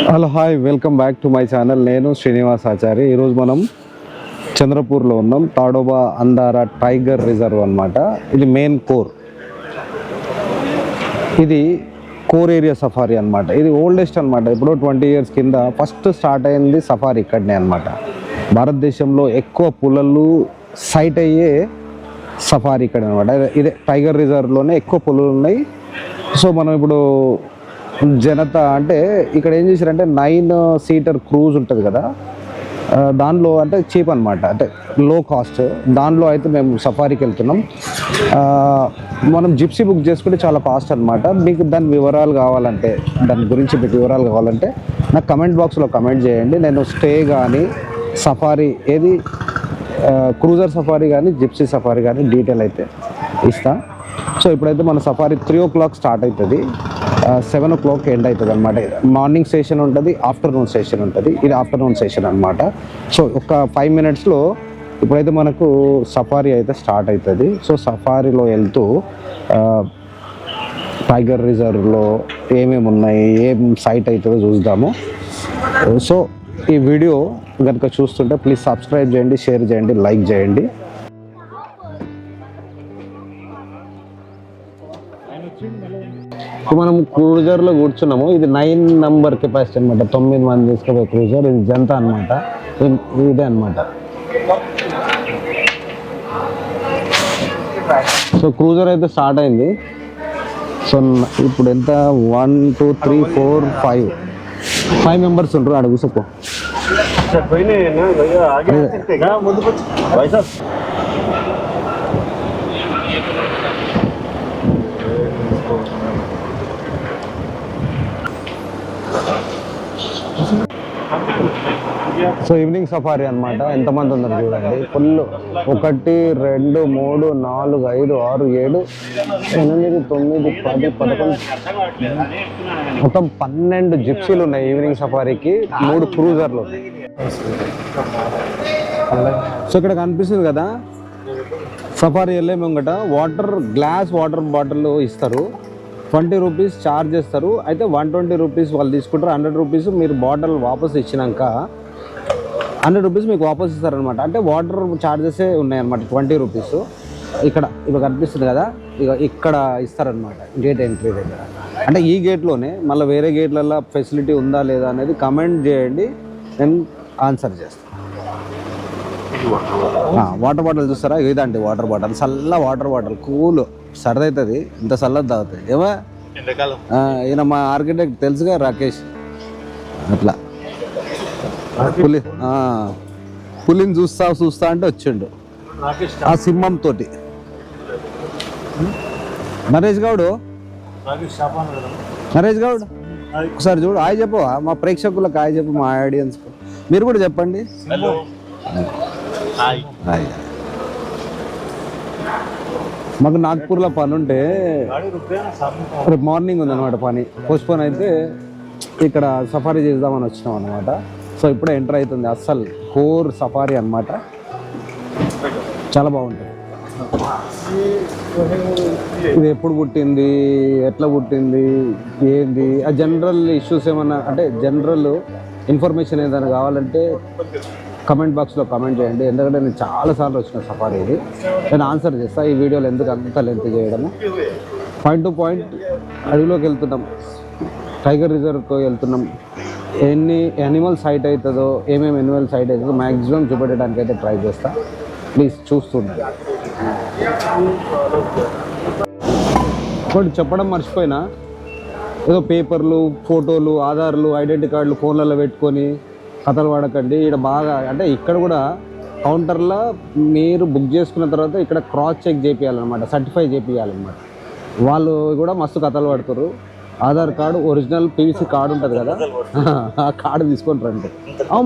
Hello hi welcome back to my channel. నేను శ్రీనివాస్ ఆచారి. ఈరోజు మనం చంద్రపూర్లో ఉన్నాం. తాడోబా అందారా టైగర్ రిజర్వ్ అన్నమాట. ఇది మెయిన్ ఇది కోర్ ఏరియా సఫారీ అనమాట. ఇది ఓల్డెస్ట్ అనమాట. ఇప్పుడు 20 years కింద ఫస్ట్ స్టార్ట్ అయింది సఫారీ ఇక్కడనే అనమాట. భారతదేశంలో ఎక్కువ పులులు సైట్ అయ్యే సఫారీ ఇక్కడ అనమాట. ఇదే టైగర్ రిజర్వ్లోనే ఎక్కువ పులులు ఉన్నాయి. సో మనం ఇప్పుడు జనతా అంటే ఇక్కడ ఏం చేశారంటే 9 seater క్రూజ్ ఉంటుంది కదా, దానిలో అంటే చీప్ అనమాట, అంటే లో కాస్ట్. దానిలో అయితే మేము సఫారీకి వెళ్తున్నాం. మనం జిప్సీ బుక్ చేసుకుంటే చాలా కాస్ట్ అనమాట. మీకు దాని వివరాలు కావాలంటే, దాని గురించి మీకు వివరాలు కావాలంటే నాకు కమెంట్ బాక్స్లో కమెంట్ చేయండి. నేను స్టే కానీ సఫారీ ఏది క్రూజర్ సఫారీ కానీ జిప్సీ సఫారీ కానీ డీటెయిల్ అయితే ఇస్తా. సో ఇప్పుడైతే మన సఫారీ 3 o'clock స్టార్ట్ అవుతుంది, 7 o'clock ఎండ్ అవుతుంది అనమాట. మార్నింగ్ సెషన్ ఉంటుంది, ఆఫ్టర్నూన్ సెషన్ ఉంటుంది. ఇది ఆఫ్టర్నూన్ సెషన్ అనమాట. సో ఒక 5 minutesలో ఇప్పుడైతే మనకు సఫారీ అయితే స్టార్ట్ అవుతుంది. సో సఫారీలో వెళ్తూ టైగర్ రిజర్వ్లో ఏమేమి ఉన్నాయి, ఏం సైట్ అవుతుందో చూద్దాము. సో ఈ వీడియో కనుక చూస్తుంటే ప్లీజ్ సబ్స్క్రైబ్ చేయండి, షేర్ చేయండి, లైక్ చేయండి. మనం క్రూజర్లో కూర్చున్నాము. ఇది 9 number కెపాసిటీ అనమాట. 9 మంది తీసుకుపోయే క్రూజర్. ఇది జనతా అనమాట. ఇదే అనమాట. సో క్రూజర్ అయితే స్టార్ట్ అయింది. సో ఇప్పుడు ఎంత 1 2 3 4 5 members ఉంటారు. అడుగు సొప్పు సో ఈవినింగ్ సఫారీ అనమాట. ఎంతమంది ఉన్నారు చూడండి. ఫుల్ 1 2 3 4 5 6 7 8 9 10 11 మొత్తం 12 జిప్సీలు ఉన్నాయి ఈవినింగ్ సఫారీకి. 3 క్రూజర్లు. సో ఇక్కడ కనిపిస్తుంది కదా, సఫారీ వెళ్ళే ముంగట గ్లాస్ వాటర్ బాటిల్ ఇస్తారు. 20 rupees ఛార్జ్ చేస్తారు. అయితే 120 rupees వాళ్ళు తీసుకుంటారు. 100 rupees మీరు బాటిల్ వాపస్ ఇచ్చినాక 100 rupees మీకు వాపస్ ఇస్తారనమాట. అంటే వాటర్ ఛార్జెసే ఉన్నాయన్నమాట. 20 rupees ఇక్కడ ఇప్పుడు కనిపిస్తుంది కదా, ఇక్కడ ఇస్తారనమాట గేట్ ఎంట్రీ దగ్గర. అంటే ఈ గేట్లోనే మళ్ళీ వేరే గేట్లలో ఫెసిలిటీ ఉందా లేదా అనేది కమెంట్ చేయండి, నేను ఆన్సర్ చేస్తాను. వాటర్ బాటిల్ చూస్తారా, ఇదండి వాటర్ బాటిల్. చల్ల వాటర్ బాటిల్, కూల్, సరదా అవుతుంది. ఇంత చల్లది తాగుతుంది ఏమో. ఈయన మా ఆర్కిటెక్ట్ తెలుసుగా, రాకేష్. అట్లా పులిని చూస్తా అంటే వచ్చిండు ఆ సింహం తోటి. నరేష్ గౌడ్ ఒకసారి చూడు, హాయ్ చెప్పు మా ప్రేక్షకులకు, హాయ్ చెప్పు మా ఆడియన్స్. మీరు కూడా చెప్పండి. మాకు నాగ్పూర్లో పని ఉంటే రేపు మార్నింగ్ ఉందన్నమాట. పని పోస్ట్పోన్ అయితే ఇక్కడ సఫారీ చేద్దామని వచ్చినాం అనమాట. సో ఇప్పుడే ఎంటర్ అవుతుంది అస్సలు కోర్ సఫారీ అనమాట. చాలా బాగుంటుంది. ఇది ఎప్పుడు పుట్టింది, ఎట్లా పుట్టింది, ఏంది, ఆ జనరల్ ఇష్యూస్ ఏమన్నా, అంటే జనరల్ ఇన్ఫర్మేషన్ ఏదైనా కావాలంటే కమెంట్ బాక్స్లో కమెంట్ చేయండి. ఎందుకంటే నేను చాలాసార్లు వచ్చిన సఫారీ ఇది, నేను ఆన్సర్ చేస్తాను. ఈ వీడియోలో ఎందుకు అంత లెంత్ చేయడము, పాయింట్ టు పాయింట్ అడవిలోకి వెళ్తున్నాం, టైగర్ రిజర్వ్తో వెళ్తున్నాం. ఎన్ని యానిమల్ సైట్ అవుతుందో, ఏమేమి యానిమల్ సైట్ అవుతుందో మ్యాక్సిమం చూపెట్టడానికి అయితే ట్రై చేస్తా. ప్లీజ్ చూస్తుండండి. ఒకటి చెప్పడం మర్చిపోయినా, ఏదో పేపర్లు, ఫోటోలు, ఆధార్లు, ఐడెంటిటీ కార్డులు ఫోన్లలో పెట్టుకొని కథలు పడకండి. ఇక్కడ బాగా, అంటే ఇక్కడ కూడా కౌంటర్లో మీరు బుక్ చేసుకున్న తర్వాత ఇక్కడ క్రాస్ చెక్ చేయాలన్నమాట, సర్టిఫై చేయాలన్నమాట. వాళ్ళు కూడా మస్తు కథలు పడుతారు. Aadhaar card, original PVC card ఉంటుంది కదా, ఆ కార్డు తీసుకొని రండి.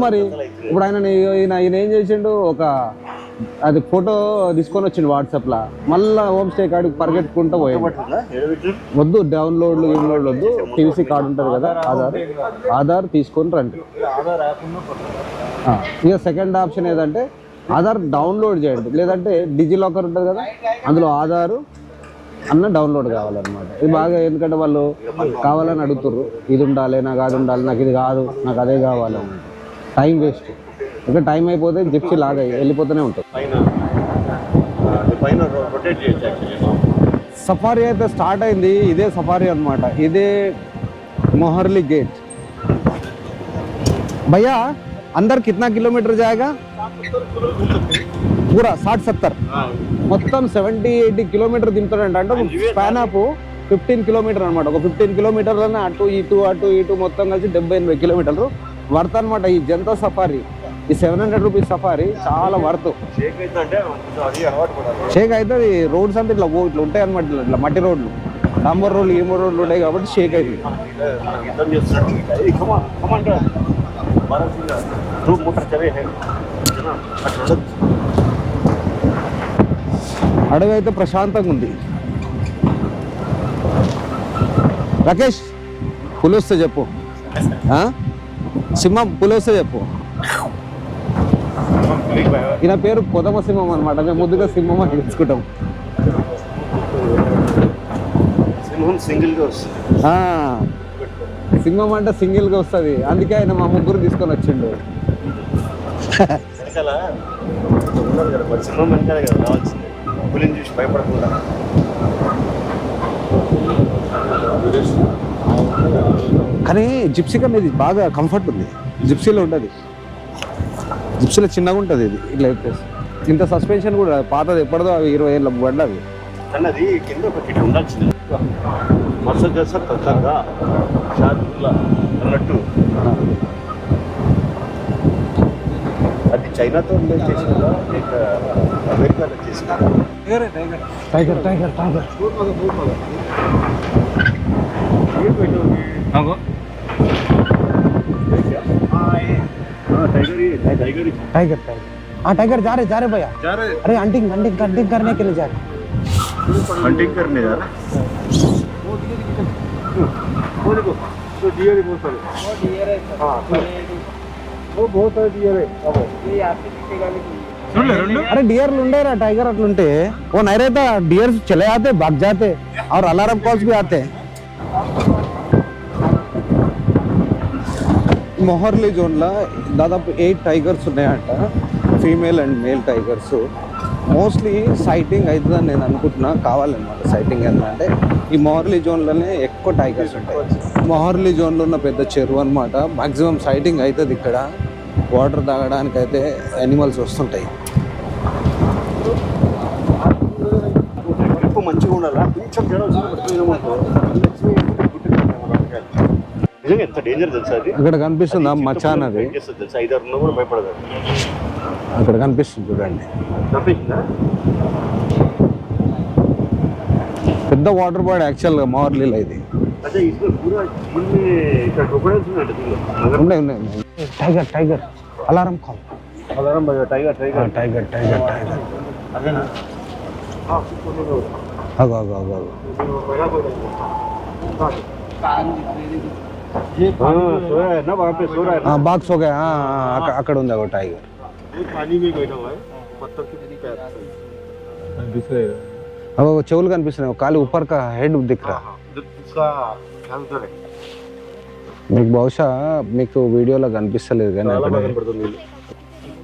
మరి ఇప్పుడు ఈయన ఏం చేసిండు, అది ఫోటో తీసుకొని వచ్చిండు వాట్సాప్లో. మళ్ళీ హోమ్ స్టే కార్డుకి పరిగెట్టుకుంటూ పోయాడు. వద్దు డౌన్లోడ్లు వద్దు, పీవీసీ కార్డు ఉంటుంది కదా, ఆధార్ తీసుకొని రండి. ఇక సెకండ్ ఆప్షన్ ఏదంటే ఆధార్ డౌన్లోడ్ చేయండి, లేదంటే డిజిలాకర్ ఉంటుంది కదా, అందులో ఆధారు అన్న డౌన్లోడ్ కావాలన్నమాట. ఇది బాగా ఎందుకంటే వాళ్ళు కావాలని అడుగుతారు, ఇది ఉండాలి నాకు, అది ఉండాలి నాకు, ఇది కాదు నాకు అదే కావాలన్నమాట. Time waste. ఇంకా టైం అయిపోతే జిప్సీ లాగా వెళ్ళిపోతూనే ఉంటుంది. సఫారీ అయితే స్టార్ట్ అయింది. ఇదే సఫారీ అన్నమాట. ఇదే మొహర్లీ గేట్. భయ్యా अंदर कितना किलोमीटर जाएगा? पूरा 60-70 మొత్తం 70-80 కిలోమీటర్ దింపుతాడంట. అంటే స్పాన్ ఆఫ్ 15 కిలోమీటర్ అనమాట. ఒక 15 కిలోమీటర్లనే అటు ఇటు మొత్తం కలిసి 70-80 కిలోమీటర్లు వర్త్ అనమాట. ఈ జంతా సఫారీ, ఈ 700 రూపీస్ సఫారీ చాలా వర్త్. షేక్ అవుతుంది. రోడ్స్ అంటే ఇట్లా ఉంటాయి అనమాట, ఇట్లా మట్టి రోడ్లు, డాంబర్ రోడ్లు, ఏమో రోడ్లు ఉంటాయి కాబట్టి షేక్ అవుతుంది. అడవి అయితే ప్రశాంతంగా ఉంది. రాకేష్ పులి వస్తే చెప్పు, సింహం పులి వస్తే చెప్పు. ఈయన పేరు కొదమ సింహం అనమాట. మేము ముద్దుగా సింహం అని తెలుసుకుంటాం. సింహం అంటే సింగిల్ గా వస్తుంది, అందుకే ఆయన మా ముగ్గురు తీసుకొని వచ్చిండు. కానీ జిప్సీ కన్నా ఇది బాగా కంఫర్ట్ ఉంది. జిప్సీలో ఉంటుంది, జిప్సీలో చిన్నగా ఉంటుంది. ఇది ఇట్లా ఇంత సస్పెన్షన్ కూడా పాతది ఎప్పటిదో, అవి 20 ఏళ్ళ బండ్లు అవి. అన్నది కింద ఒకటి ఉండాల్సింది, మసాజ్ చేస్తారు తొందరగా షార్పుల్లా అన్నట్టు. అది చైనాతో చేసిందా లేక అమెరికాలో చేసిందా? Tiger tiger tiger tiger tiger tiger जा रहे भैया, अरे हंटिंग हंटिंग हंटिंग करने के लिए जा रहे, हंटिंग करने जा रहे। वो देखो तो डियर बहुत सारे, हाँ वो बहुत सारे डियर है. ये आपके दिखेगा नहीं. अरे डियर लुंडे रहा टाइगर अट्लुंटे वो नहीं रहता. डियर चले आते, भाग जाते और अलार्म कॉल्स भी आते हैं. మొహర్లీ జోన్లో దాదాపు 8 టైగర్స్ ఉన్నాయంట, female and male tigers. Mostly citing అవుతుందని నేను అనుకుంటున్నా. కావాలన్నమాట సైటింగ్ ఏంటంటే ఈ మొహర్లీ జోన్లోనే ఎక్కువ టైగర్స్ ఉంటాయి. మొహర్లీ జోన్లో ఉన్న పెద్ద చెరువు అనమాట. మ్యాక్సిమం సైటింగ్ అవుతుంది ఇక్కడ. వాటర్ తాగడానికి అయితే యానిమల్స్ వస్తుంటాయి. మంచిగా ఉండాలా కొంచెం నిజంగా ఎంత డేంజర్ తెలుసా అది. అక్కడ కనిపిస్తుందా మచాన్, అది తెలుసా 5-6 ఉన్నా కూడా భయపడదు. అక్కడ కనిపిస్తుంది చూడండి, పెద్ద వాటర్ బాడీ యాక్చువల్గా మొహర్లీలో ఇది. ఉన్నాయి ఉన్నాయి. Tiger tiger alarm call, alarm tiger tiger tiger tiger tiger అగో అగో అగో బాక్స్ ఓకే. అక్కడ ఉంది ఒక టైగర్. అగో చెవులు కనిపిస్తున్నాయి, కాలు ఉప్పర్ కా హెడ్ దిక్రా. మీకు బహుశా మీకు వీడియోలో కనిపిస్తలేదు కానీ అక్కడ.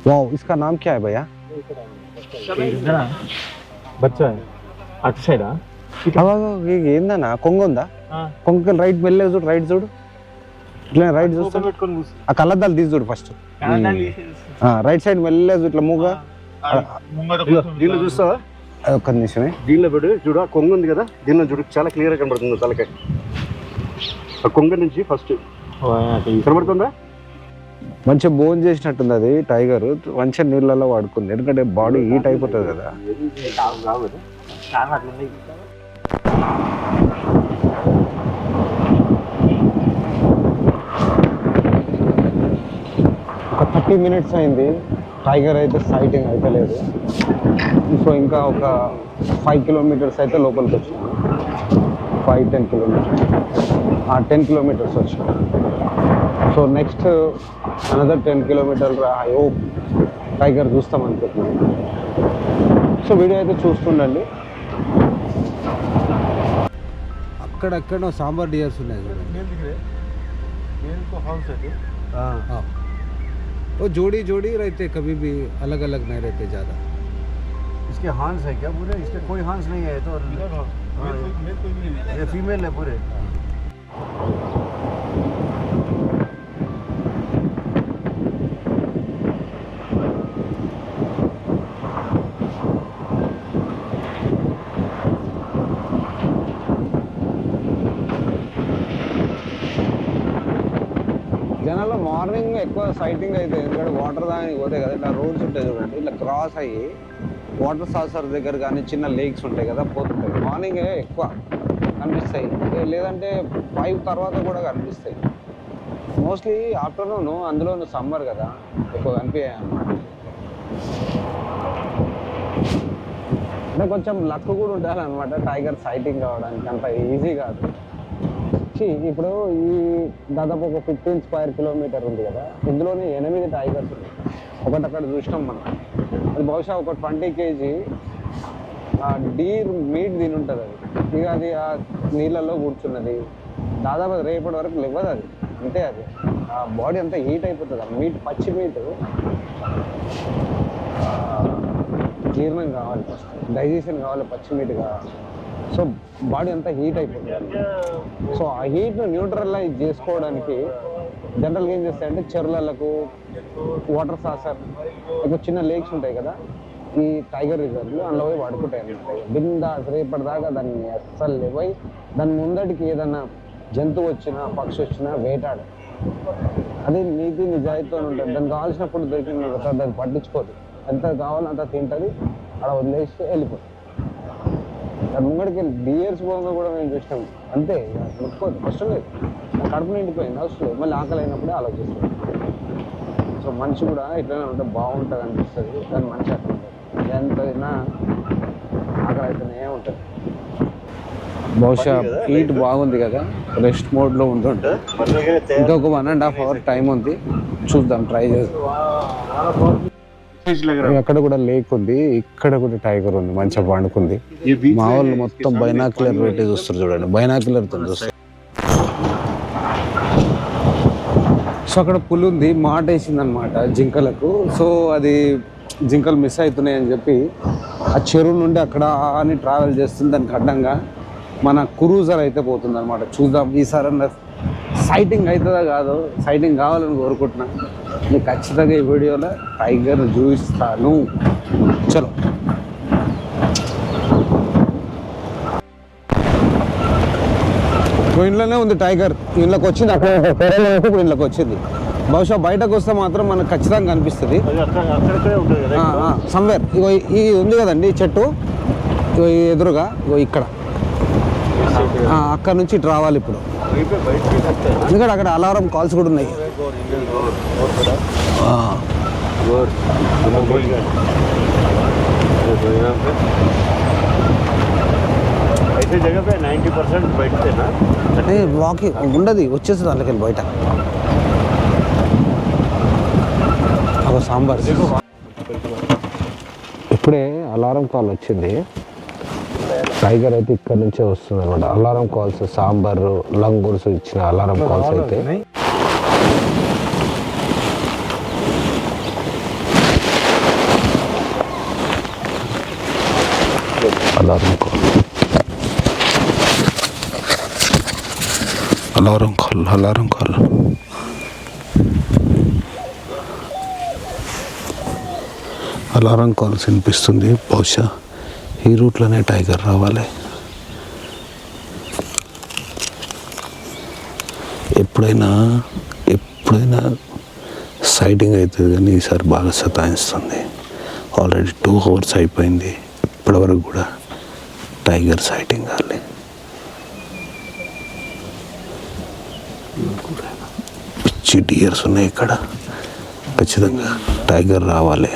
వావ్, ఇస్కా నామ్ క్యా హై భయ్యా? బచ్చా అటు సైడా ఏందన్నా కొంగ ఉందా? కొంగకి రైట్ వెళ్ళే చూడు, రైట్ చూడు, ఇట్లా రైట్ చూస్తా. ఆ కళ్ళద్దాలు తీసి చూడు ఫస్ట్. రైట్ సైడ్ వెళ్ళే చూడు, ఇట్లా మూగా దీనిలో చూస్తావా? ఒక్క నిమిషమే, దీనిలో పెడు చూడు. ఆ కొంగ ఉంది కదా, దీనిలో చూడు చాలా క్లియర్ గా కనబడుతుంది తలకాయ. ఆ కొంగ నుంచి ఫస్ట్ కనబడుతుందా? మంచిగా బోన్ చేసినట్టుంది అది టైగర్. మంచిగా నీళ్ళలో వాడుకుంది, ఎందుకంటే బాడీ హీట్ అయిపోతుంది కదా. ఒక 30 మినిట్స్ అయింది, టైగర్ అయితే సైటింగ్ అయితే లేదు. సో ఇంకా ఒక 5 కిలోమీటర్స్ అయితే లోపలికి వచ్చినాము. 5-10 కిలోమీటర్స్, 10 కిలోమీటర్స్ వచ్చాము. So next another 10 kilometre I hope tiger చూస్తాం అనుకుంటున్నాను. సో వీడియో అయితే చూస్తుండండి. అక్కడెక్కడో సాంబార్ డియర్స్ ఉన్నాయి చూడండి. मेल दिख रहे मेल तो हाउस है जो हाँ वो जोड़ी जोड़ी रहते, कभी भी अलग अलग नहीं रहते ज़्यादा. इसके हांस है क्या पूरे? इसके कोई हांस नहीं है तो मेल कोई नहीं है ये फीमेल है पूरे. జనాల్లో మార్నింగ్ ఎక్కువ సైటింగ్ అయితే, ఎందుకంటే వాటర్ దానికి పోతాయి కదా, ఇట్లా రోడ్స్ ఉంటాయి చూడండి, ఇట్లా క్రాస్ అయ్యి వాటర్ సాసర్ దగ్గర కానీ చిన్న లేక్స్ ఉంటాయి కదా పోతుంటాయి. మార్నింగే ఎక్కువ కనిపిస్తాయి, లేదంటే 5 తర్వాత కూడా కనిపిస్తాయి. మోస్ట్లీ ఆఫ్టర్నూన్, అందులో సమ్మర్ కదా ఎక్కువ కనిపించాయి అన్నమాట. అంటే కొంచెం లక్ కూడా ఉండాలన్నమాట టైగర్ సైటింగ్ కావడానికి, అంత ఈజీ కాదు. ఇప్పుడు ఈ దాదాపు ఒక 15 స్క్వేర్ కిలోమీటర్ ఉంది కదా, ఇందులోనే 8 టైగర్స్ ఉన్నాయి. ఒకటి అక్కడ చూసినాం మనం, అది బహుశా ఒక 20 kg డీర్ మీట్ తిని ఉంటుంది అది. ఇక అది ఆ నీళ్ళల్లో కూర్చున్నది, దాదాపు రేపటి వరకు లేవదు అది, అంతే. అది ఆ బాడీ అంతా హీట్ అయిపోతుంది. ఆ మీట్, పచ్చి మీట్ జీర్ణం కావాలి, ఫస్ట్ డైజెషన్ కావాలి, పచ్చి మీట్ కావాలి. సో బాడీ అంతా హీట్ అయిపోతుంది. సో ఆ హీట్ను న్యూట్రలైజ్ చేసుకోవడానికి జనరల్గా ఏం చేస్తాయంటే చెరువులకు, వాటర్ సాసర్, ఎక్కువ చిన్న లేక్స్ ఉంటాయి కదా ఈ టైగర్ రిజర్వ్లు, అందులో పోయి పడుకుంటాయి అన్నమాట. బిందాస్ రేపటిదాకా దాన్ని అస్సలు లేవై, దాని ముందటికి ఏదన్నా జంతువు వచ్చినా, పక్షి వచ్చినా వేటాడు. అది నీతి నిజాయితీతో ఉంటుంది. దానికి కావాల్సినప్పుడు దొరికిన దాన్ని పట్టించుకోదు, ఎంత కావాలో అంత తింటుంది, అలా వదిలేసి వెళ్ళిపోతుంది. దాని ముంగడికి డియర్స్ పోగా కూడా మేము చూసినాం, అంతే. ముట్టుకోదు, అవసరం లేదు, కడుపు నిండిపోయింది, అవసరం లేదు. మళ్ళీ ఆకలి అయినప్పుడే ఆలోచిస్తుంది. సో మనిషి కూడా ఇట్లనే ఉంటే బాగుంటుంది అనిపిస్తుంది, దాని మనిషి అట్లా ఉంటుంది. ఎంత అయినా ఆకలి అయితేనే ఉంటుంది. బహుశా హీట్ బాగుంది కదా, రెస్ట్ మోడ్లో ఉంటుంటే ఇంకొక 1.5 hour టైం ఉంది, చూద్దాం, ట్రై చేద్దాం. అక్కడ కూడా లేక్ ఉంది, ఇక్కడ కూడా టైగర్ ఉంది, మంచిగా పండుకుంది. మా వాళ్ళు మొత్తం బైనాక్యులర్ పెట్టి చూస్తారు చూడండి, బైనాక్యులర్ తో చూస్తారు. సో అక్కడ పులి ఉంది, మాట వేసింది అనమాట జింకలకు. సో అది జింకలు మిస్ అవుతున్నాయి అని చెప్పి ఆ చెరువు నుండి అక్కడ అని ట్రావెల్ చేస్తుంది. దానికి అడ్డంగా మన క్రూజర్ అయితే పోతుంది అనమాట. చూద్దాం ఈసారి సైటింగ్ అవుతుందా కాదు, సైటింగ్ కావాలని కోరుకుంటున్నా. నీకు ఖచ్చితంగా ఈ వీడియోలో టైగర్ చూపిస్తాను. చలో ఇంట్లోనే ఉంది టైగర్, ఇంట్లోకి వచ్చింది, అక్కడ ఇప్పుడు ఇంట్లోకి వచ్చింది. బహుశా బయటకు వస్తే మాత్రం మనకు ఖచ్చితంగా కనిపిస్తుంది సమ్వేర్. ఇగో ఈ ఉంది కదండి చెట్టు, ఇగో ఎదురుగా, ఇగో ఇక్కడ, అక్కడ నుంచి ఇటు రావాలి ఇప్పుడు. ఎందుకంటే అక్కడ అలారం కాల్స్ కూడా ఉన్నాయి. వాకింగ్ ఉండదు, వచ్చేస్తుంది అందుకని బయట. ఒక సాంబార్ ఇప్పుడే అలారం కాల్ వచ్చింది. టైగర్ అయితే ఇక్కడ నుంచే వస్తుంది అనమాట. అలారం కాల్స్, సాంబార్, లంగూర్స్ ఇచ్చిన అలారం కాల్స్ అయితే alarm call, alarm call, alarm call. Alarm calls వినిపిస్తుంది. బహుశా ఈ రూట్లోనే టైగర్ రావాలి. ఎప్పుడైనా సైటింగ్ అవుతుంది, కానీ ఈసారి బాగా సతాయిస్తుంది. ఆల్రెడీ 2 hours అయిపోయింది, ఇప్పటివరకు కూడా టైగర్ సైటింగ్ కాలే. పిచ్చి డియర్స్ ఉన్నాయి ఇక్కడ, ఖచ్చితంగా టైగర్ రావాలి.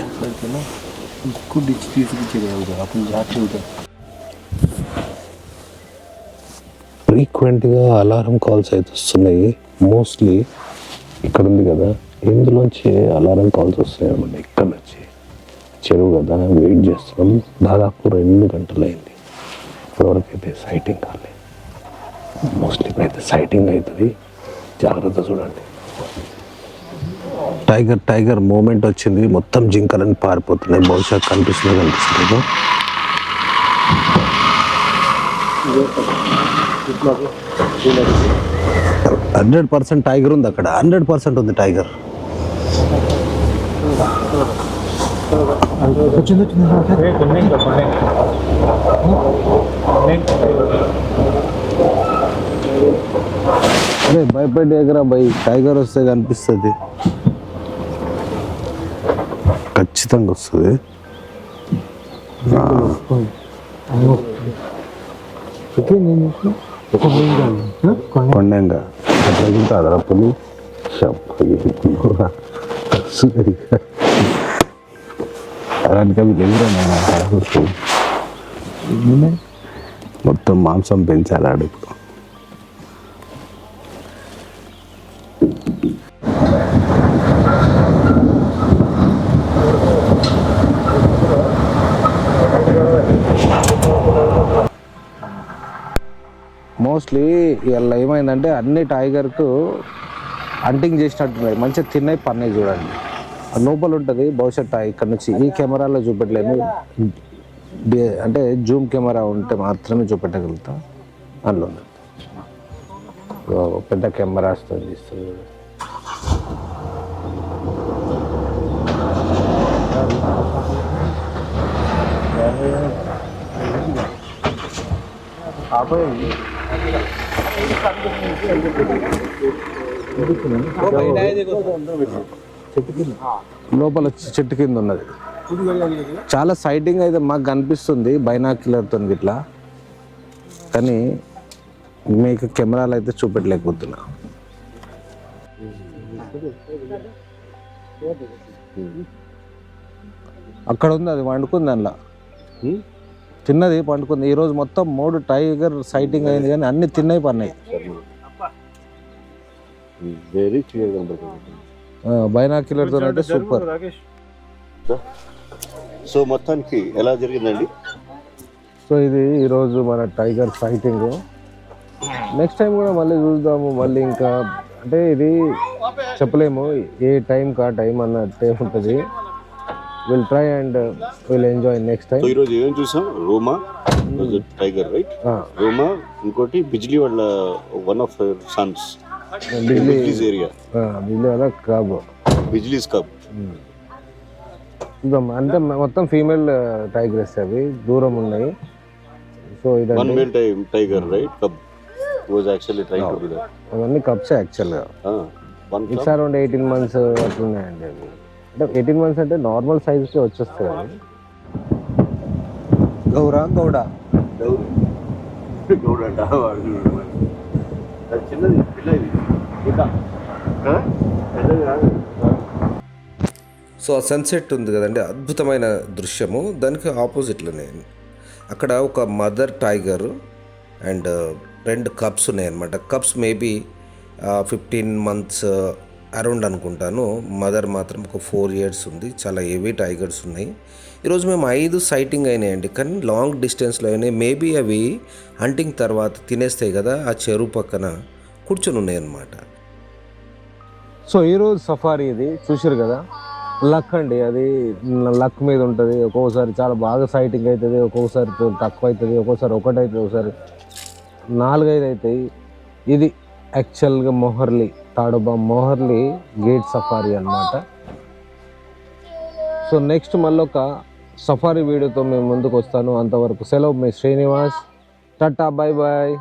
ఫ్రీక్వెంట్గా అలారం కాల్స్ అయితే వస్తున్నాయి. మోస్ట్లీ ఇక్కడ ఉంది కదా, ఇందులోంచి అలారం కాల్స్ వస్తాయి అన్నమాట. ఇక్కడ నుంచి చెరువు కదా, వెయిట్ చేస్తున్నాం. దాదాపు 2 గంటలు అయింది, ఇప్పటివరకు అయితే సైటింగ్ కాలేదు. మోస్ట్లీ అయితే సైటింగ్ అవుతుంది, జాగ్రత్త చూడండి. టైగర్ మూమెంట్ వచ్చింది, మొత్తం జింకలని పారిపోతున్నాయి. బహుశా కనిపిస్తుంది. 100% టైగర్ ఉంది అక్కడ, 100% ఉంది టైగర్. అరే భయపడి ఎగరా భయ్, టైగర్ వస్తే కనిపిస్తుంది, ఖచ్చితంగా వస్తుంది. కొండంగా అట్లా తింటారా పులి? మొత్తం మాంసం పెంచాలి ఆడు ఇప్పుడు. మోస్ట్లీ ఇలా ఏమైందంటే అన్ని టైగర్కు హంటింగ్ చేసినట్టున్నాయి, మంచిగా తిన్నాయి పన్నాయి చూడండి. లోపల ఉంటుంది భవిష్యత్ ఇక్కడ నుంచి ఈ కెమెరాలో చూపెట్టలేము, అంటే జూమ్ కెమెరా ఉంటే మాత్రమే చూపెట్టగలుగుతాం. అందులో పెద్ద కెమెరాస్తో తీస్తుంది. లోపల చెట్టు కింద ఉన్నది. చాలా సైటింగ్ అయితే మాకు కనిపిస్తుంది బైనాక్యులర్తో ఇట్లా, కానీ మీకు కెమెరాలు అయితే చూపెట్టలేకపోతున్నా. అక్కడ ఉంది, అది వండుకుంది, అందులో తిన్నది పండుకుంది. ఈరోజు మొత్తం 3 టైగర్ సైటింగ్ అయింది, కానీ అన్ని తిన్నాయి పన్నాయి. బైనాక్యులర్తో అయితే సూపర్. సో మొత్తానికి ఎలా జరిగిందండి? సో ఇది ఈరోజు మన టైగర్ సైటింగ్. నెక్స్ట్ టైం కూడా మళ్ళీ చూద్దాము. మళ్ళీ ఇంకా అంటే ఇది చెప్పలేము, ఏ టైంకి ఆ టైం అన్నట్టే ఉంటుంది. Will try and will enjoy next time. ఈరోజు ఏం చూసాం? రోమా టైగర్, రైట్? రోమా, ఇంకోటి బిజ్లీ వాళ్ళ one of sons, Bijli's area, Bijli వాళ్ళ కబ్, బిజ్లీస్ కబ్. చూద్దాం. అంటే మొత్తం ఫీమేల్ టైగర్స్ అవి దూరం ఉన్నాయి. సో ఇది one male tiger, right? Cub was actually trying to do that. అవన్నీ కప్స్ యాక్చువల్గా. ఇట్స్ అరౌండ్ 18 months అట్లున్నాయండి అవి. అంటే 18 months అంటే నార్మల్ సైజ్కి వచ్చేస్తాయి అవి. గౌడ చిన్నది పిల్ల ఇది. సో ఆ సన్సెట్ ఉంది కదండి, అద్భుతమైన దృశ్యము. దానికి ఆపోజిట్లోనే అక్కడ ఒక మదర్ టైగర్ అండ్ 2 కప్స్ ఉన్నాయన్నమాట. కప్స్ మేబీ 15 months అరౌండ్ అనుకుంటాను. మదర్ మాత్రం ఒక 4 years ఉంది. చాలా హెవీ టైగర్స్ ఉన్నాయి. ఈరోజు మేము 5 సైటింగ్ అయినాయండి, కానీ లాంగ్ డిస్టెన్స్లో అయినాయి. మేబీ అవి హంటింగ్ తర్వాత తినేస్తాయి కదా, ఆ చెరువు పక్కన కూర్చొని ఉన్నాయన్నమాట. సో ఈరోజు సఫారీ ఇది చూసారు కదా, లక్ అండి. అది లక్ మీద ఉంటుంది. ఒక్కొక్కసారి చాలా బాగా సైటింగ్ అవుతుంది, ఒక్కొక్కసారి తక్కువ అవుతుంది, ఒక్కొక్కసారి 1 అవుతుంది, ఒకసారి 4-5 అవుతాయి. ఇది యాక్చువల్గా మొహర్లీ గేట్ సఫారీ అన్నమాట. సో నెక్స్ట్ మళ్ళీ ఒక సఫారీ వీడియోతో మేము ముందుకు వస్తాను. అంతవరకు సెలవు, మీ శ్రీనివాస్. Tata, bye bye.